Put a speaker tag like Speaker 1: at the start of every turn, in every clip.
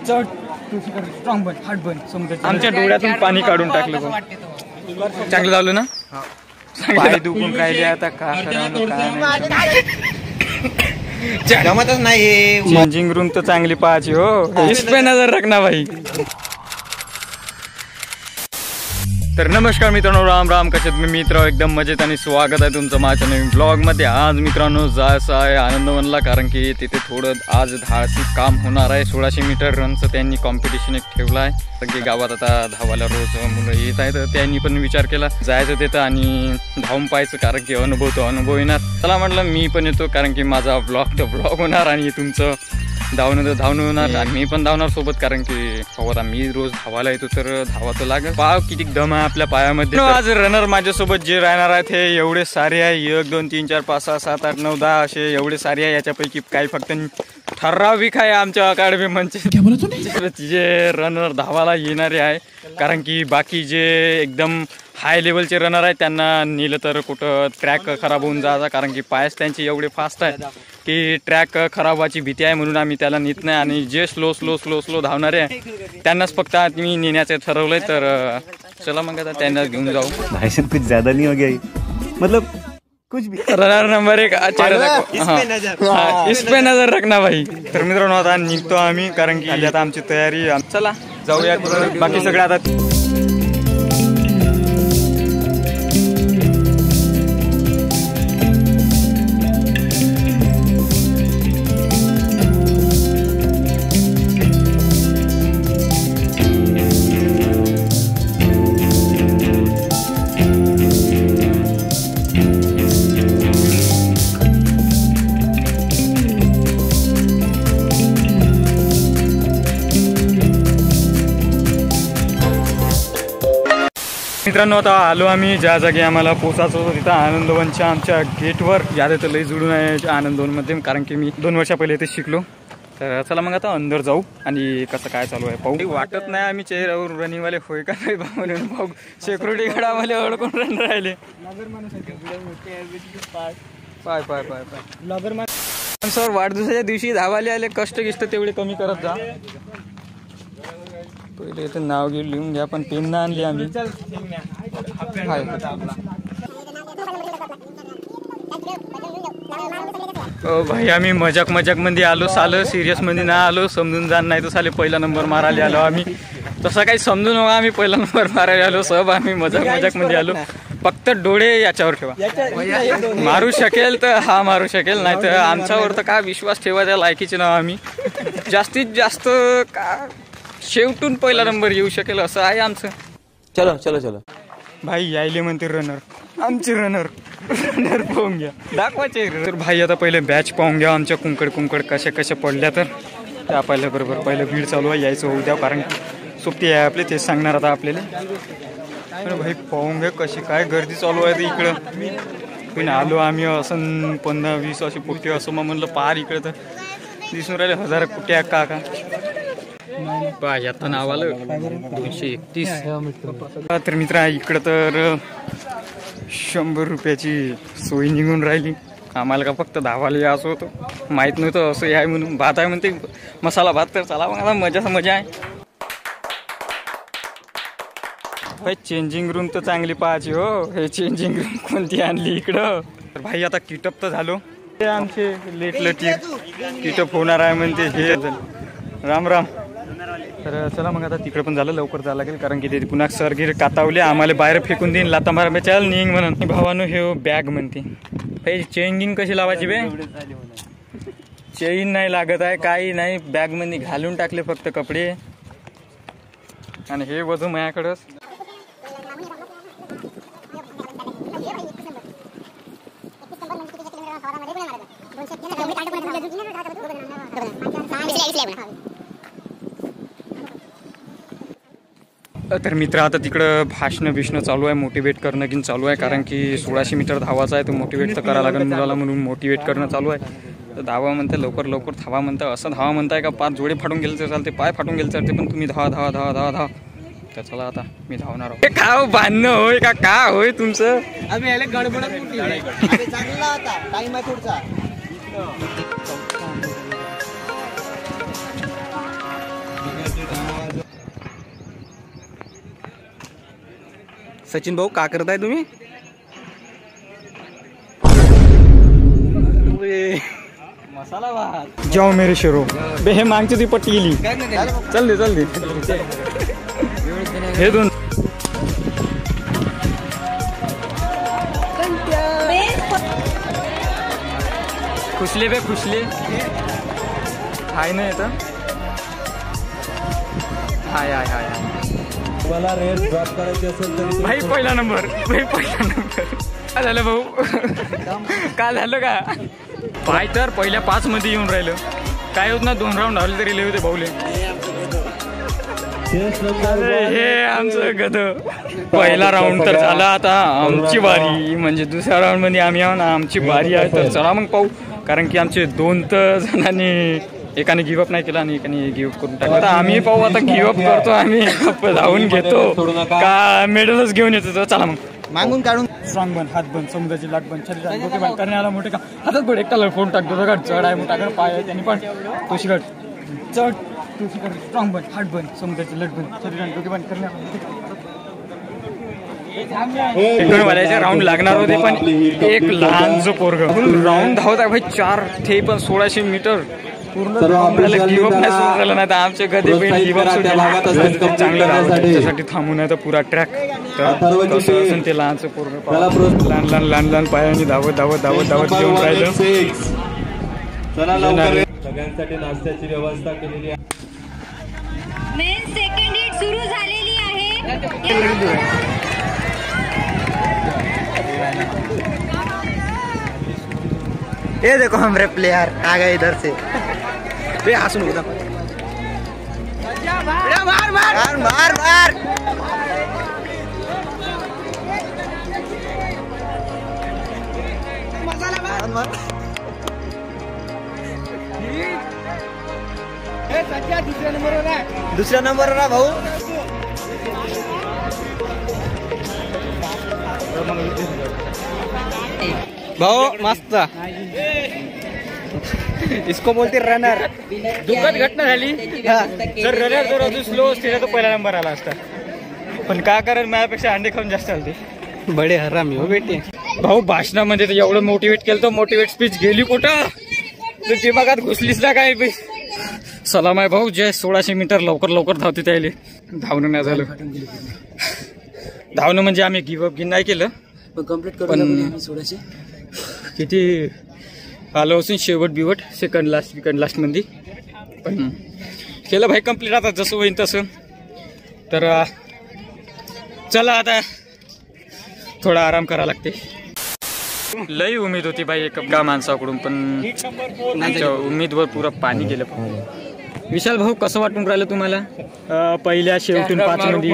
Speaker 1: चढ स्ट्रॉंग बन हार्ड बन समजा.
Speaker 2: आमच्या डोळ्यातून पाणी काढून टाकलं. चांगलं झालं ना. पाय दुखून राहिले आता का
Speaker 1: जमतच नाही.
Speaker 2: चेंजिंग रूम तर चांगली पाहायची हो. इस पे नजर रखना भाई. तर नमस्कार मित्रांनो, राम राम. कशात मी मित्र एकदम मजेत आणि स्वागत आहे तुमचं माझ्या नवीन ब्लॉगमध्ये. आज मित्रांनो जायचं आहे आनंदवनला, कारण की तिथे थोडं आज धाडसी काम होणार आहे. 1600 मीटर रनचं त्यांनी कॉम्पिटिशन एक ठेवलं आहे. सगळे गावात आता धावायला रोज मुलं येत आहेत, तर त्यांनी पण विचार केला जायचं तिथं आणि धावून पाहायचं, कारण की अनुभव येणार. चला म्हटलं मी पण येतो, कारण की माझा ब्लॉग होणार आणि तुमचं धावणं होणार आणि मी पण धावणार सोबत, कारण की आता मी रोज धावायला येतो तर धावाचं लागेल. पाव किती दम आहे आपल्या पायामध्ये. आज रनर माझ्यासोबत जे राहणार आहेत हे एवढे सारे आहे. 1 2 3 4 5 6 7 8 9 10 असे एवढे सारे आहे. याच्यापैकी काही फक्त ठराविक आहे आमच्या अकॅडमी म्हणजे जे रनर धावायला येणारे आहे, कारण की बाकी जे एकदम हाय लेवलचे रनर आहेत त्यांना नेलं तर कुठं ट्रॅक खराब होऊन जायचा, कारण की पायस त्यांचे एवढे फास्ट आहेत की ट्रॅक खराब व्हायची भीती आहे, म्हणून आम्ही त्याला नेत नाही. आणि जे स्लो धावणारे आहे त्यांनाच फक्त मी नेण्याचं ठरवलंय. तर चला मग आता त्यांना घेऊन जाऊ.
Speaker 3: भाषण कुछ ज्यादा नहीं हो गया, मतलब कुछ भी.
Speaker 2: रनर नंबर 1 इस पे नजर रखना भाई. तर मित्रांनो आता निघतो आम्ही, कारण की आता आमची तयारी. चला जाऊया. बाकी सगळे आता मित्रांनो आता आलो आम्ही ज्या जागी आम्हाला पोचायचं होतं तिथं आनंदवनच्या आमच्या गेटवर. याद तर लई जुळून आहे आनंदवनमध्ये, कारण की मी 2 वर्षा पहिले इथे शिकलो. तर चला मग आता अंदर जाऊ आणि कसं काय चालू आहे पाहू. वाटत नाही आम्ही चेहऱ्यावर रनिंगवाले होय का नाही म्हणून पाहू. सिक्युरिटी गार्ड आम्हाला अडकून रन राहिले. सर वाढदिवसाच्या दिवशी धावाले आले, कष्ट तेवढे कमी करत जा. पहिले इथे नाव घेऊन लिहून घ्या, पण पेन ना आणली आम्ही. भाई आम्ही मजाक मध्ये आलो, सालं सिरियस मध्ये ना आलो. समजून जाण नाही तर साले पहिला नंबर मारायला आलो आम्ही. तसं काही समजू नका, आम्ही पहिला नंबर मारायला आलो. सब आम्ही मजाक मध्ये आलो. फक्त डोळे याच्यावर ठेवा. मारू शकेल तर हा मारू शकेल, नाही तर आमच्यावर तर काय विश्वास ठेवायच्या लायकीचे ना आम्ही. जास्तीत जास्त का शेवटून पहिला नंबर येऊ शकेल असं आहे आमचं.
Speaker 1: चलो
Speaker 2: भाई यायले म्हणते रनर, आमचे रनर पाहून घ्या, दाखवायचे. तर भाई आता पहिले बॅच पाहून घ्या आमच्या कुंकड कशा पडल्या. तर त्या पाहिल्या बरोबर पहिलं भीड चालू आहे, यायचं होऊ द्या, कारण सुट्टी आहे आपली, तेच सांगणार आता आपल्याला. तर भाई पाहून घ्या कशी काय गर्दी चालू आहे. तर इकडं पण आलो आम्ही असं 15-20 अशी पुट्टी असं मग म्हणलं पार इकडं तर दिसून राहिले 1000 कुठे का आता नाव आलं 231. तर मित्र इकडं तर 100 रुपयाची सोय निघून राहिली. आम्हाला का फक्त धावायला यायचं होतं, माहीत नव्हतं असं आहे म्हणून. भात आहे म्हणते, मसाला भात. तर चला मग आता मजा आहे. भाई चेंजिंग रूम तर चांगली पाहायची हो. हे चेंजिंग रूम कोणती आणली इकडं. तर भाई आता किटअप तर झालो. ते आमचे लेट किटअप होणार आहे म्हणते. हे राम. तर चला मग आता तिकडे पण झालं, लवकर जायला लागेल, कारण की ते पुन्हा सरगीर कातावले आम्हाला बाहेर फेकून देईन लाता मारा. चल निघ म्हणून. भावानो हे बॅग म्हणते. भाई चेंजिंग कशी लावायची बे. चेन नाही लागत आहे, काही नाही. बॅग मध्ये घालून टाकले फक्त कपडे, आणि हे वजू माझ्याकडंच. तर मित्र आता तिकडं भाषणं चालू आहे, मोटिवेट करणं की चालू आहे, कारण की 1600 मीटर धावायचं आहे. तर मोटिवेट तर करावं लागेल मुलाला, म्हणून मोटिवेट करणं चालू आहे. तर धावा म्हणते, लवकर धावा म्हणता. असं धावा म्हणताय का 5 जोडे फाटून गेले तर चालते, पाय फाटून गेले चालते, पण तुम्ही धावा. तर चला आता मी धावणार आहोत. काय बांधणं होय का होय तुमचं.
Speaker 1: आम्ही याला गडबडत चांगला होता टाइम आहे पुढचा.
Speaker 4: सचिन भाऊ का करताय तुम्ही?
Speaker 1: मसाला भात
Speaker 2: जाओ मेरे शेरो बे हे मागची ती पट्टी गेली. चल दे हे दोन खुशले बे खुशले हाय ना येतं. हाय हाय हाय
Speaker 5: मला रेट ड्रॉप करायची असेल तर
Speaker 2: भाई पहिला नंबर काय झालं भाऊ काय झालं का पाय तर पहिल्या 5 मध्ये येऊन राहिलं काय होत ना 2 राऊंड धावले तरी लय होते भाऊले. अरे हे आमचं गध पहिला राऊंड तर झाला आता आमची बारी म्हणजे दुसऱ्या राऊंड मध्ये आम्ही आहो ना आमची बारी आहे तर चला मग पाहू कारण की आमचे 2 तर जणांनी एकाने गिव्हअप नाही केला आणि एकाने गिव्हअप करून टाकलं. आता आम्ही पाहू आता गिव्हअप करतो आम्ही धावून घेतो का मेडलच घेऊन येतो. चला मग
Speaker 1: मागून काढून
Speaker 2: स्ट्रॉंग बन हात बन समुद्राची लाट बन शरीर डोके बन करण्याला मोठे का हातात बड एकटा फोन टाकतो बघा चढ आहे मोठा पाय आहे त्यांनी पण तो शिकट चढ तू शिकट स्ट्रॉंग बन हात बन समुद्राची लाट बन शरीर डोके बन करण्याला वाल्याचे राऊंड लागणार होते पण एक लहान जो पोरग राऊंड धावत आहे भाई 4 ते पण 1600 मीटर पूर्ण गिव्हअप नाही सुरू झालं नाही तर आमचे गदे गिव्हअप चांगलं त्याच्यासाठी थांबून आहे तर पुरा ट्रॅक तर कसं असेल ते लहानचं पोरग लहान पायाने धावत घेऊन राहिलं.
Speaker 5: सगळ्यांसाठी नाश्त्याची व्यवस्था केलेली आहे.
Speaker 6: मेन सेकंड हिट सुरू झालेली आहे.
Speaker 1: ये देखो हमरे प्लेयर आ गए इधर से.
Speaker 4: बे हसून होता
Speaker 1: मार दुसऱ्या नंबरवर आहे भाऊ.
Speaker 4: भाऊ मस्त इसको बोलते रनर.
Speaker 2: दुःखद घटना झाली जर रनर जर अजून स्लो असते तर पहिला नंबर आला असता पण काय कारण माझ्यापेक्षा अंडे खाऊन जास्त आलते.
Speaker 4: बडे हरामी हो बेटे.
Speaker 2: भाऊ भाषणामध्ये तर एवढं मोटिवेट केलं तर मोटिवेट स्पीच गेली कुठं तर दिमागात घुसलीच ना काय. सलाम आहे भाऊ जे 1600 मीटर लवकर धावते त्याले धावणं नाही झालं. धावणं म्हणजे आम्ही गिव्हअप नाही केलं पण किती आलो असून शेवट बिवट सेकंड लास्ट मध्ये पण केलं भाई कम्प्लीट. आता जसं होईल तसं तर चला आता थोडा आराम करा लागते. लई उमेद होती भाई एका माणसाकडून पण त्यांच्या उमेदवर पुरा पाणी गेलं. विशाल भाऊ कसं वाटून राहिलं तुम्हाला पहिल्या शेवटून 5 मध्ये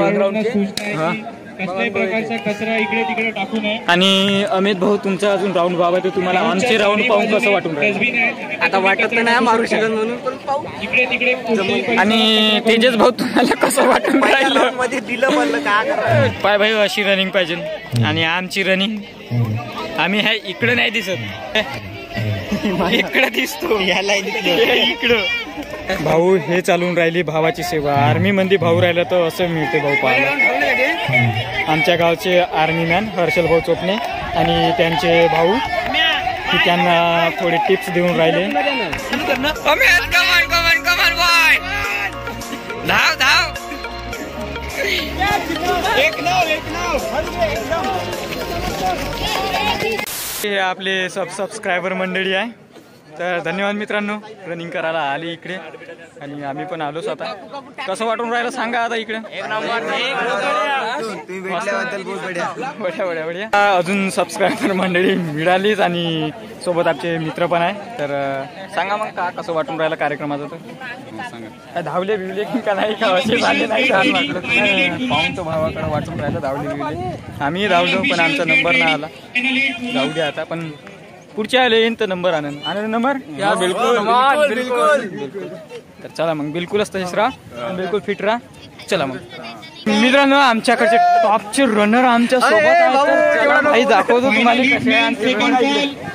Speaker 2: हा
Speaker 7: कचरा इकडे तिकडे टाकू नये.
Speaker 2: आणि अमित भाऊ तुमचा अजून राऊंड व्हावा तर तुम्हाला आमचे राऊंड पाहून कसं वाटून राहिलं?
Speaker 4: आता वाटत नाही मारू शकत म्हणून पण पाहू.
Speaker 7: इकडे तिकडे
Speaker 2: आणि तेजस भाऊ तुम्हाला कसं वाटून राहिलं?
Speaker 1: मध्ये दिलं म्हणलं का
Speaker 2: पाय भाई अशी रनिंग पाहिजे आणि आमची रनिंग आम्ही आहे इकडं नाही दिसत इकडं दिसतो
Speaker 1: याला
Speaker 2: इकडं. भाऊ हे चालून राहिली भावाची सेवा. आर्मी मध्ये भाऊ राहिला तर असं मिळते भाऊ पाहायला. आमच्या गावचे आर्मी मॅन हर्षल भाऊ चोपणे आणि त्यांचे भाऊ की त्यांना थोडे टिप्स देऊन राहिले. हे आपले सबस्क्रायबर मंडळी आहे तर धन्यवाद मित्रांनो. रनिंग करायला आली इकडे आणि आम्ही पण आलोच. आता कसं वाटून राहिलं सांगा आता इकडे. बढ्या अजून सबस्क्रायबर मंडळी मिळालीच आणि सोबत आमचे मित्र पण आहे तर सांगा मग का कसं वाटून राहिलं कार्यक्रमाचं. तर सांगा धावले बिवले का नाही का असे झाले नाही पाहून तो भावाकडे वाटून राहिलं धावले बिवले. आम्ही धावलो पण आमचा नंबर नाही आला. जाऊ द्या आता पण पुढच्या आले येईन तर नंबर आनंद नंबर या बिलकुल. तर चला मग बिलकुलच तसेच राहा बिलकुल फिट राहा. चला मग मित्रांनो आमच्याकडचे टॉपचे रनर आमच्या सोबत भाई दाखवतो तुम्हाला कसे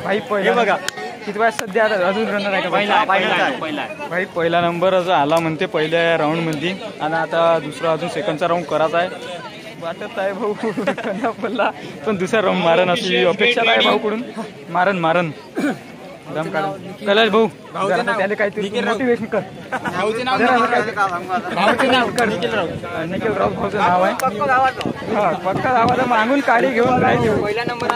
Speaker 2: भाई. पहिले बघा किती वेळा सध्या आता अजून रनर आहे का भाई पहिला नंबर आला म्हणते पहिल्या राऊंड मध्ये आणि आता दुसरा अजून सेकंडचा राऊंड करायचा आहे. वाटत आहे भाऊ बोलला पण दुसरा रम मारण अशी अपेक्षा आहे भाऊकडून. मारण दम काढ कैलाश भाऊ जरा त्याला काहीतरी मोटिवेशन कर. निखिल राऊत भाऊचं नाव आहे. हा पक्का गावाला मागून काळी घेऊन राहिले. पहिला नंबर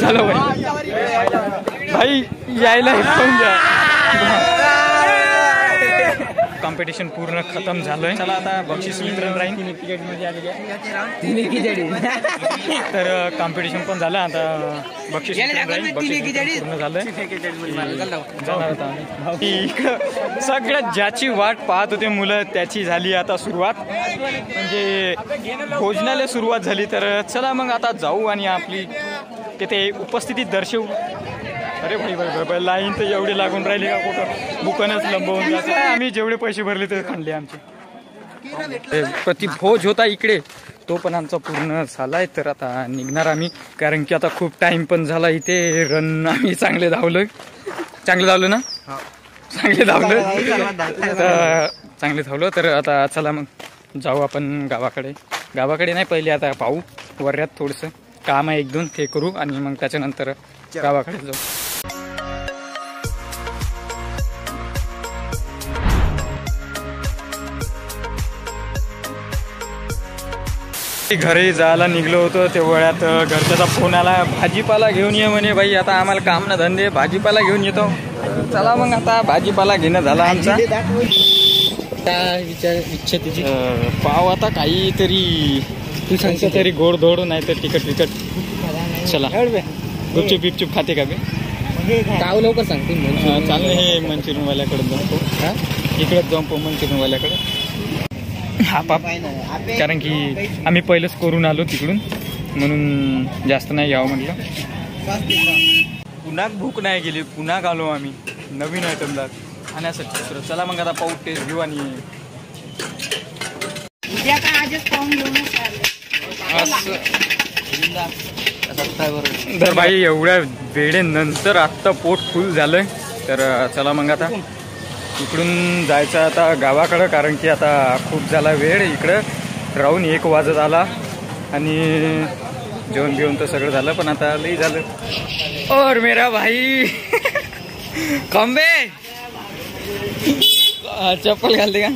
Speaker 2: चलो भाई यायला घेऊन जा. कॉम्पिटिशन पूर्ण खतम झालंय. चला आता बक्षीस वितरण राहील. तर कॉम्पिटिशन पण झालं आता बक्षीस पूर्ण झालंय. जाणार आता इकडं सगळ्यात ज्याची वाट पाहत होते मुलं त्याची झाली आता सुरुवात. म्हणजे भोजनाला सुरुवात झाली. तर चला मग आता जाऊ आणि आपली तिथे उपस्थिती दर्शवू. अरे भाई लाईन तर एवढी लागून राहिली का कुठं दुकानच लंबवून जातं. आम्ही जेवढे पैसे भरले ते खाल्ले आमचे. प्रतिभोज होता इकडे तो पण आमचा पूर्ण झालाय. तर आता निघणार आम्ही कारण की आता खूप टाइम पण झाला इथे. रन आम्ही चांगले धावलो ना. चांगले धावलो. तर आता चला मग जाऊ आपण गावाकडे नाही पहिले आता पाहू वर्यात थोडंसं काम आहे 1-2 ते करू आणि मग त्याच्यानंतर गावाकडे जाऊ. घरी जायला निघलो होतो तेवढ्यात घरच्याचा फोन आला. भाजीपाला घेऊन ये म्हणे. बाई आता आम्हाला काम ना धंदे भाजीपाला घेऊन येतो. चला मग आता भाजीपाला घेणं झाला आमचा. इच्छा तिची पाव आता काहीतरी तू सांगतो तरी गोडधोड नाही तर तिखट. चला गुपचूप खाते का बे
Speaker 4: गाव लवकर सांगते.
Speaker 2: चाललं हे मंचुरियनवाल्याकडे जाऊ. इकडेच जाऊ मंचुरियनवाल्याकडे. हा पाप कारण की आम्ही पहिलंच करून आलो तिकडून म्हणून जास्त नाही यावं म्हटलं. पुन्हा भूक नाही गेली. पुन्हा आलो आम्ही नवीन आयटमदार खाण्यासाठी. तर चला मग आता पाऊस टेस्ट घेऊ आणि तर बाई एवढ्या वेळेनंतर आत्ता पोट फुल झालंय. तर चला मग आता इकडून जायचं आता गावाकडं कारण की आता खूप झाला वेळ इकडं राहून 1 वाजत आला आणि जेवण बिवून तर सगळं झालं पण आता लई झालं. और मेरा भाई खंबे चप्पल घालते का.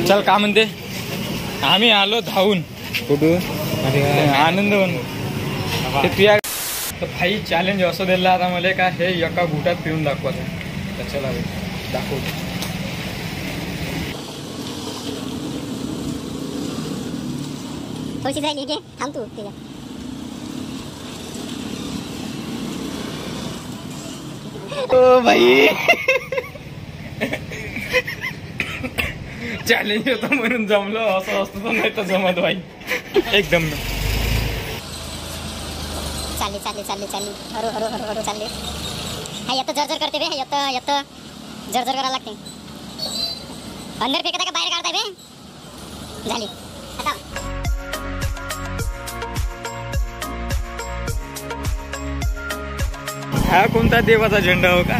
Speaker 2: चल का म्हणते आम्ही आलो धावून कुठून आनंदवन. ते तुझ्या तर भाई चॅलेंज असं दिलं आता मला का हे एका गुटात पिऊन दाखवायचं. चला दाखवतो.
Speaker 6: थोडीशी राहिली घे थांब तू तिला.
Speaker 2: ओ भाई चॅलेंज होतं म्हणून जमलं. असं असतं तर नाही तर जमत भाई एकदम.
Speaker 6: चालली हळू चालली. हा येतं जर करते बे. येतं जर करायला लागते. अंदर फेकता का बाहेर काढताय बे. झाली आता.
Speaker 2: हा कोणता देवाचा झेंडा हो का.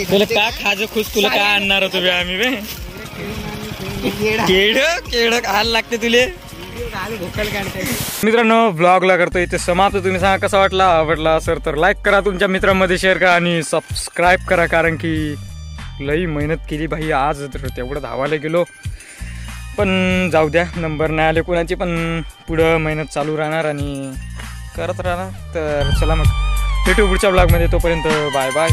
Speaker 2: तुला का खाज खुश तुला काय आणणार होतो बे आम्ही बे. केड खायला लागते तुले. मित्रांनो ब्लॉगला करतो इथे समाप्त. तुम्ही सांगा कसा वाटला. आवडला असेल तर लाईक करा तुमच्या मित्रांमध्ये शेअर करा आणि सबस्क्राईब करा कारण की लई मेहनत केली भाई. आज तेवढं धावायला गेलो पण जाऊ द्या. नंबर नाही आले कोणाची पण पुढं मेहनत चालू राहणार आणि करत राहणार. तर चला मग भेटू पुढच्या ब्लॉगमध्ये. तोपर्यंत बाय.